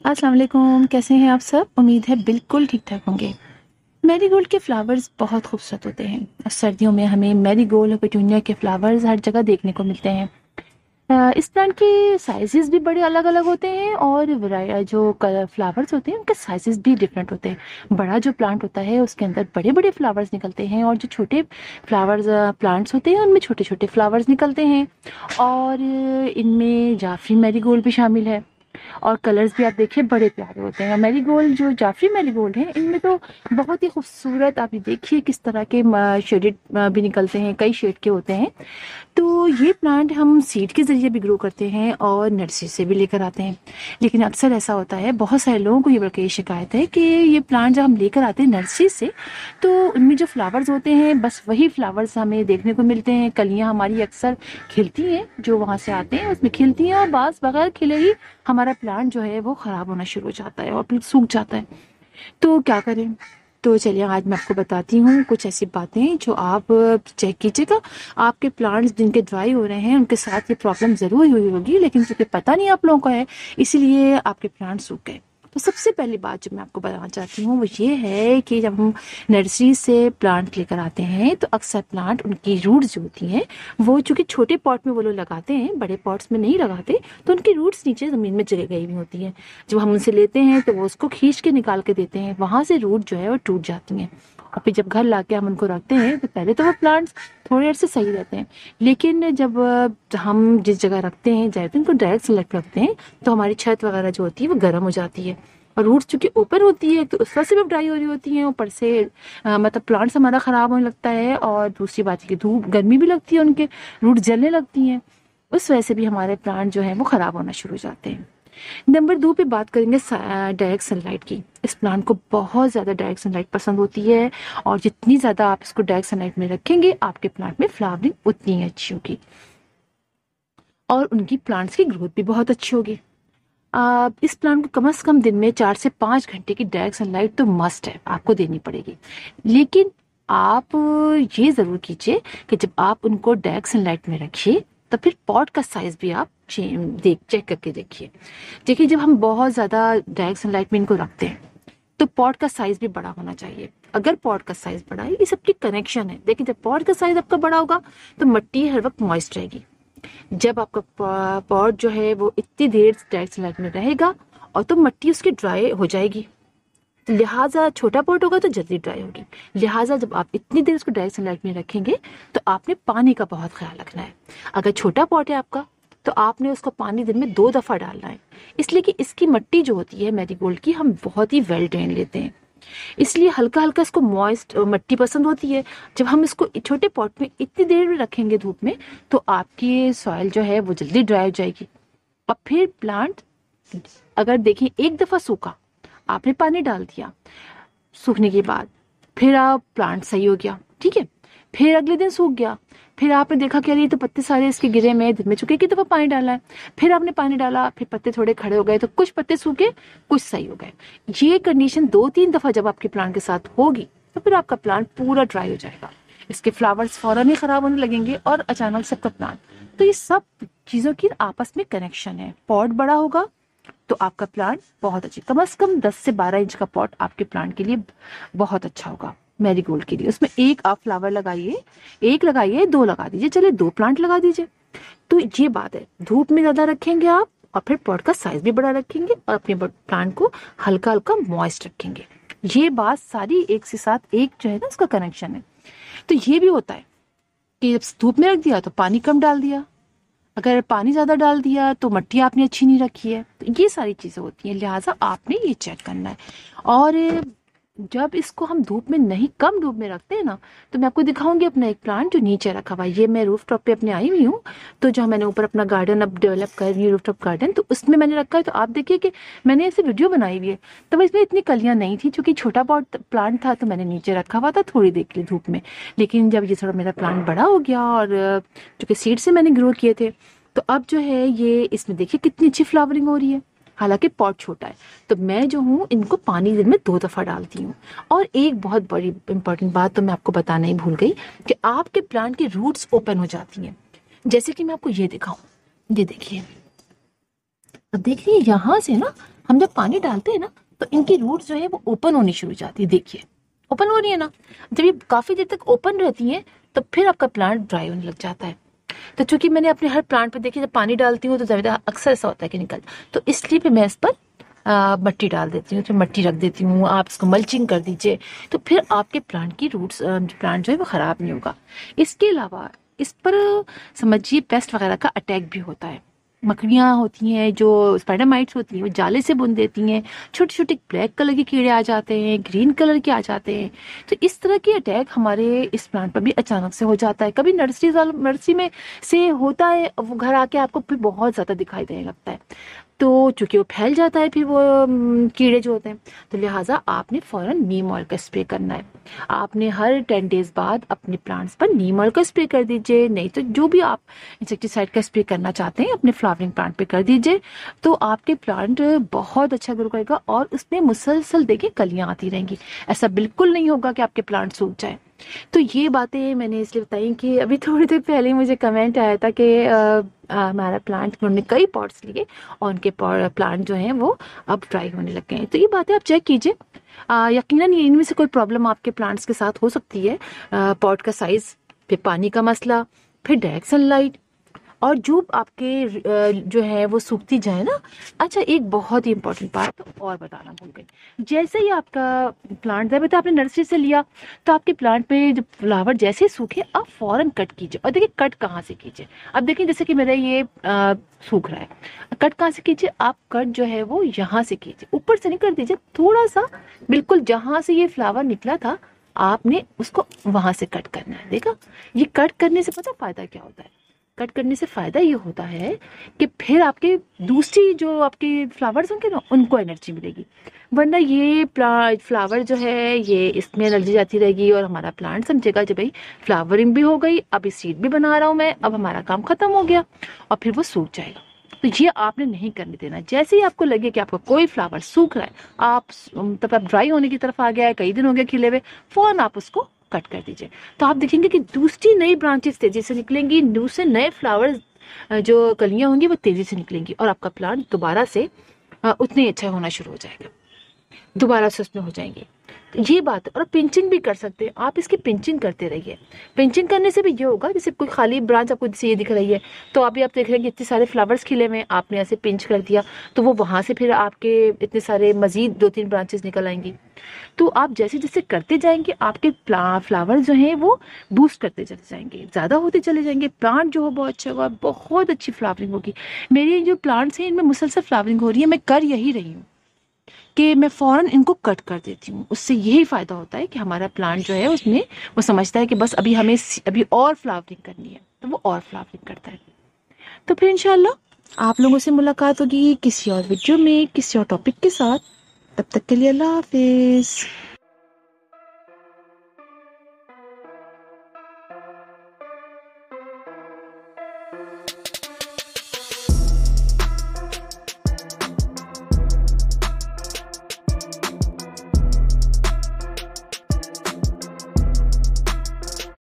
अस्सलाम वालेकुम, कैसे हैं आप सब? उम्मीद है बिल्कुल ठीक ठाक होंगे। मैरीगोल्ड के फ्लावर्स बहुत खूबसूरत होते हैं और सर्दियों में हमें मैरीगोल्ड और पेटूनिया के फ्लावर्स हर जगह देखने को मिलते हैं। इस प्लांट के साइजेस भी बड़े अलग अलग होते हैं और जो कलर फ्लावर्स होते हैं उनके साइजेस भी डिफरेंट होते हैं। बड़ा जो प्लांट होता है उसके अंदर बड़े बड़े फ्लावर्स निकलते हैं और जो छोटे फ्लावर्स प्लांट्स होते हैं उनमें छोटे छोटे फ्लावर्स निकलते हैं। और इनमें जाफरी मैरीगोल्ड भी शामिल है और कलर्स भी आप देखिए बड़े प्यारे होते हैं। मैरीगोल्ड जो जाफरी मैरीगोल्ड है इनमें तो बहुत ही खूबसूरत, आप ये देखिए किस तरह के शेडेड भी निकलते हैं, कई शेड के होते हैं। तो ये प्लांट हम सीड के ज़रिए भी ग्रो करते हैं और नर्सरी से भी लेकर आते हैं। लेकिन अक्सर ऐसा होता है, बहुत सारे लोगों को ये बल्कि शिकायत है कि ये प्लांट जब हम लेकर आते हैं नर्सरी से तो उनमें जो फ्लावर्स होते हैं बस वही फ्लावर्स हमें देखने को मिलते हैं। कलियां हमारी अक्सर खिलती हैं, जो वहाँ से आते हैं उसमें खिलती हैं और बस बगैर खिले ही हमारा प्लांट जो है वो ख़राब होना शुरू हो जाता है और फिर सूख जाता है। तो क्या करें? तो चलिए आज मैं आपको बताती हूँ कुछ ऐसी बातें जो आप चेक कीजिएगा। आपके प्लांट्स जिनके ड्राई हो रहे हैं उनके साथ ये प्रॉब्लम ज़रूर हुई होगी, लेकिन क्योंकि पता नहीं आप लोगों को है इसीलिए आपके प्लांट सूख गए। तो सबसे पहली बात जो मैं आपको बताना चाहती हूँ वो ये है कि जब हम नर्सरी से प्लांट लेकर आते हैं तो अक्सर प्लांट उनकी रूट्स जो होती हैं वो चूँकि छोटे पॉट में वो लोग लगाते हैं, बड़े पॉट्स में नहीं लगाते, तो उनकी रूट्स नीचे ज़मीन में जगह गई हुई होती हैं। जब हम उनसे लेते हैं तो वो उसको खींच के निकाल के देते हैं, वहाँ से रूट जो है वो टूट जाती हैं और फिर जब घर लाके हम उनको रखते हैं तो पहले तो वो प्लांट्स थोड़े अर्से सही रहते हैं, लेकिन जब हम जिस जगह रखते हैं जैसे उनको डायरेक्ट सनलाइट पे रखते हैं तो हमारी छत वगैरह जो होती है वो गर्म हो जाती है और रूट्स चूंकि ओपन होती है तो उस वजह से भी ड्राई हो रही होती हैं। ऊपर से मतलब प्लांट्स हमारा ख़राब होने लगता है और दूसरी बात है कि धूप गर्मी भी लगती है, उनके रूट जलने लगती हैं, उस वजह से भी हमारे प्लांट जो है वो ख़राब होना शुरू हो जाते हैं। नंबर 2 पे बात करेंगे डायरेक्ट सनलाइट की। इस प्लांट को बहुत ज़्यादा डायरेक्ट सनलाइट पसंद होती है और जितनी ज़्यादा आप इसको डायरेक्ट सनलाइट में रखेंगे आपके प्लांट में फ्लावरिंग उतनी ही अच्छी होगी और उनकी प्लांट्स की ग्रोथ भी बहुत अच्छी होगी। इस प्लांट को कम से कम दिन में 4 से 5 घंटे की डायरेक्ट सनलाइट तो मस्ट है, आपको देनी पड़ेगी। लेकिन आप ये ज़रूर कीजिए कि जब आप उनको डायरेक्ट सनलाइट में रखिए तो फिर पॉट का साइज़ भी आप चेक करके देखिए। देखिए जब हम बहुत ज़्यादा डायरेक्ट सनलाइट में इनको रखते हैं तो पॉट का साइज़ भी बड़ा होना चाहिए। अगर पॉट का साइज़ बड़ा है, ये सबकी कनेक्शन है। देखिए जब पॉट का साइज़ आपका बड़ा होगा तो मिट्टी हर वक्त मॉइस्ट रहेगी। जब आपका पॉट जो है वो इतनी देर डायरेक्ट सनलाइट में रहेगा और तो मिट्टी उसकी ड्राई हो जाएगी, लिहाजा छोटा पॉट होगा तो जल्दी ड्राई होगी। लिहाजा जब आप इतनी देर उसको डायरेक्ट सनलाइट में रखेंगे तो आपने पानी का बहुत ख्याल रखना है। अगर छोटा पॉट है आपका तो आपने उसको पानी दिन में 2 दफ़ा डालना है, इसलिए कि इसकी मिट्टी जो होती है मैरीगोल्ड की हम बहुत ही वेल ड्रेन लेते हैं, इसलिए हल्का हल्का इसको मॉइस्ट मिट्टी पसंद होती है। जब हम इसको छोटे पॉट में इतनी देर में रखेंगे धूप में तो आपकी सॉइल जो है वो जल्दी ड्राई हो जाएगी और फिर प्लांट, अगर देखिए एक दफ़ा सूखा, आपने पानी डाल दिया, सूखने के बाद फिर आप प्लांट सही हो गया, ठीक है, फिर अगले दिन सूख गया, फिर आपने देखा कि अरे ये तो पत्ते सारे इसके गिरे में दिन में चुके, एक दफ़ा पानी डाला है, फिर आपने पानी डाला, फिर पत्ते थोड़े खड़े हो गए तो कुछ पत्ते सूखे कुछ सही हो गए। ये कंडीशन 2-3 दफ़ा जब आपके प्लांट के साथ होगी तो फिर आपका प्लांट पूरा ड्राई हो जाएगा, इसके फ्लावर्स फौरन ही खराब होने लगेंगे और अचानक से आपका प्लांट। तो ये सब चीज़ों की आपस में कनेक्शन है। पॉट बड़ा होगा तो आपका प्लांट बहुत अच्छी, कम से कम 10 से 12 इंच का पॉट आपके प्लांट के लिए बहुत अच्छा होगा। मैरीगोल्ड के लिए उसमें एक आप फ्लावर लगाइए, एक लगाइए, 2 लगा दीजिए, चलिए 2 प्लांट लगा दीजिए। तो ये बात है, धूप में ज़्यादा रखेंगे आप और फिर पॉट का साइज भी बड़ा रखेंगे और अपने प्लांट को हल्का हल्का मॉइस्ट रखेंगे। ये बात सारी एक से साथ एक जो है ना उसका कनेक्शन है। तो ये भी होता है कि जब धूप में रख दिया तो पानी कम डाल दिया, अगर पानी ज़्यादा डाल दिया तो मिट्टी आपने अच्छी नहीं रखी है, तो ये सारी चीज़ें होती हैं, लिहाजा आपने ये चेक करना है। और जब इसको हम धूप में नहीं, कम धूप में रखते हैं ना, तो मैं आपको दिखाऊंगी अपना एक प्लांट जो नीचे रखा हुआ है। ये मैं रूफ टॉप पे अपने आई हुई हूँ, तो जो मैंने ऊपर अपना गार्डन अब डेवलप कर रही हूँ, रूफ टॉप गार्डन, तो उसमें मैंने रखा है। तो आप देखिए कि मैंने ऐसे वीडियो बनाई हुई है, तब इसमें इतनी कलियाँ नहीं थी, क्योंकि छोटा पॉट प्लांट था तो मैंने नीचे रखा हुआ था थोड़ी देर के लिए धूप में। लेकिन जब ये थोड़ा मेरा प्लांट बड़ा हो गया और चूँकि सीड से मैंने ग्रो किए थे, तो अब जो है ये इसमें देखिए कितनी अच्छी फ्लावरिंग हो रही है, हालांकि पॉट छोटा है। तो मैं जो हूँ इनको पानी दिन में 2 दफ़ा डालती हूँ। और एक बहुत बड़ी इंपॉर्टेंट बात तो मैं आपको बताना ही भूल गई कि आपके प्लांट की रूट्स ओपन हो जाती हैं। जैसे कि मैं आपको ये दिखाऊं, ये देखिए, अब देखिए यहाँ से ना हम जब पानी डालते हैं ना तो इनकी रूट्स जो है वो ओपन होनी शुरू हो जाती है। देखिए ओपन हो रही है ना, जब ये काफी देर तक ओपन रहती है तो फिर आपका प्लांट ड्राई होने लग जाता है। तो चूंकि मैंने अपने हर प्लांट पे देखी जब पानी डालती हूँ तो ज्यादा अक्सर ऐसा होता है कि निकल, तो इसलिए फिर मैं इस पर मट्टी डाल देती हूँ, तो मट्टी रख देती हूँ, आप इसको मल्चिंग कर दीजिए, तो फिर आपके प्लांट की रूट्स प्लांट जो है वो खराब नहीं होगा। इसके अलावा इस पर समझिए पेस्ट वगैरह का अटैक भी होता है। मकड़ियाँ होती हैं जो स्पाइडर माइट्स होती हैं वो जाले से बुन देती हैं, छोटे छोटे ब्लैक कलर के कीड़े आ जाते हैं, ग्रीन कलर के आ जाते हैं। तो इस तरह के अटैक हमारे इस प्लांट पर भी अचानक से हो जाता है। कभी नर्सरी में से होता है, वो घर आके आपको फिर बहुत ज़्यादा दिखाई देने लगता है। तो चूंकि वो फैल जाता है फिर वो कीड़े जो होते हैं, तो लिहाजा आपने फौरन नीम ऑयल का स्प्रे करना है। आपने हर 10 डेज बाद अपने प्लांट्स पर नीम ऑयल का स्प्रे कर दीजिए, नहीं तो जो भी आप इंसेक्टिसाइड का स्प्रे करना चाहते हैं अपने फ्लावरिंग प्लांट पे कर दीजिए। तो आपके प्लांट बहुत अच्छा ग्रो करेगा और उसमें मुसलसल देखिए कलियां आती रहेंगी। ऐसा बिल्कुल नहीं होगा कि आपके प्लांट सूख जाए। तो ये बातें मैंने इसलिए बताई कि अभी थोड़ी देर पहले मुझे कमेंट आया था कि हमारा प्लांट, उन्होंने कई पॉट्स लिए और उनके प्लांट जो हैं वो अब ड्राई होने लग गए हैं। तो ये बातें आप चेक कीजिए। यकीनन ये इनमें से कोई प्रॉब्लम आपके प्लांट्स के साथ हो सकती है। पॉट का साइज, फिर पानी का मसला, फिर डायरेक्ट सनलाइट, और जो आपके जो है वो सूखती जाए ना। अच्छा, एक बहुत ही इंपॉर्टेंट बात और बताना भूल गई। जैसे ही आपका प्लांट जब आपने नर्सरी से लिया तो आपके प्लांट पे जब फ्लावर जैसे ही सूखे आप फौरन कट कीजिए। और देखिए कट कहाँ से कीजिए। अब देखिए जैसे कि मेरा ये सूख रहा है, कट कहाँ से कीजिए आप? कट जो है वो यहाँ से कीजिए, ऊपर से नहीं कर दीजिए, थोड़ा सा बिल्कुल जहाँ से ये फ्लावर निकला था आपने उसको वहां से कट करना है। देखा, ये कट करने से पता फायदा क्या होता है? कट करने से फायदा ये होता है कि फिर आपके दूसरी जो आपके फ्लावर्स होंगे ना उनको एनर्जी मिलेगी। वरना ये फ्लावर जो है ये इसमें एनर्जी जाती रहेगी और हमारा प्लांट समझेगा कि भाई फ्लावरिंग भी हो गई, अभी सीड भी बना रहा हूँ मैं, अब हमारा काम खत्म हो गया, और फिर वो सूख जाएगा। तो ये आपने नहीं करने देना। जैसे ही आपको लगे कि आपका कोई फ्लावर सूख रहा है, आप मतलब आप ड्राई होने की तरफ आ गया है, कई दिन हो गए खिले हुए, फौरन आप उसको कट कर दीजिए। तो आप देखेंगे कि दूसरी नई ब्रांचेस तेजी से निकलेंगी, दूसरे नए फ्लावर्स जो कलियां होंगी वो तेजी से निकलेंगी और आपका प्लांट दोबारा से उतने ही अच्छा होना शुरू हो जाएगा, दोबारा से उसमें हो जाएंगे। तो ये बात है। और पिंचिंग भी कर सकते हैं आप, इसकी पिंचिंग करते रहिए। पिंचिंग करने से भी ये होगा, जैसे कोई खाली ब्रांच आपको जैसे ये दिख रही है तो अभी आप देख रहे हैं कि इतने सारे फ्लावर्स खिले हुए हैं, आपने ऐसे पिंच कर दिया तो वो वहां से फिर आपके इतने सारे मजीद 2-3 ब्रांचेस निकल आएंगी। तो आप जैसे जैसे करते जाएंगे आपके फ्लावर जो हैं वो बूस्ट करते चले जाएंगे, ज़्यादा होते चले जाएंगे, प्लांट जो हो बहुत अच्छा होगा, बहुत अच्छी फ्लावरिंग होगी। मेरे जो प्लांट्स हैं इनमें मुसलसल फ्लावरिंग हो रही है। मैं कर यही रही हूँ कि मैं फ़ौरन इनको कट कर देती हूँ। उससे यही फ़ायदा होता है कि हमारा प्लांट जो है उसमें वो समझता है कि बस अभी हमें अभी और फ्लावरिंग करनी है, तो वो और फ्लावरिंग करता है। तो फिर इंशाल्लाह आप लोगों से मुलाकात होगी किसी और वीडियो में किसी और टॉपिक के साथ। तब तक के लिए अल्लाह हाफिज़।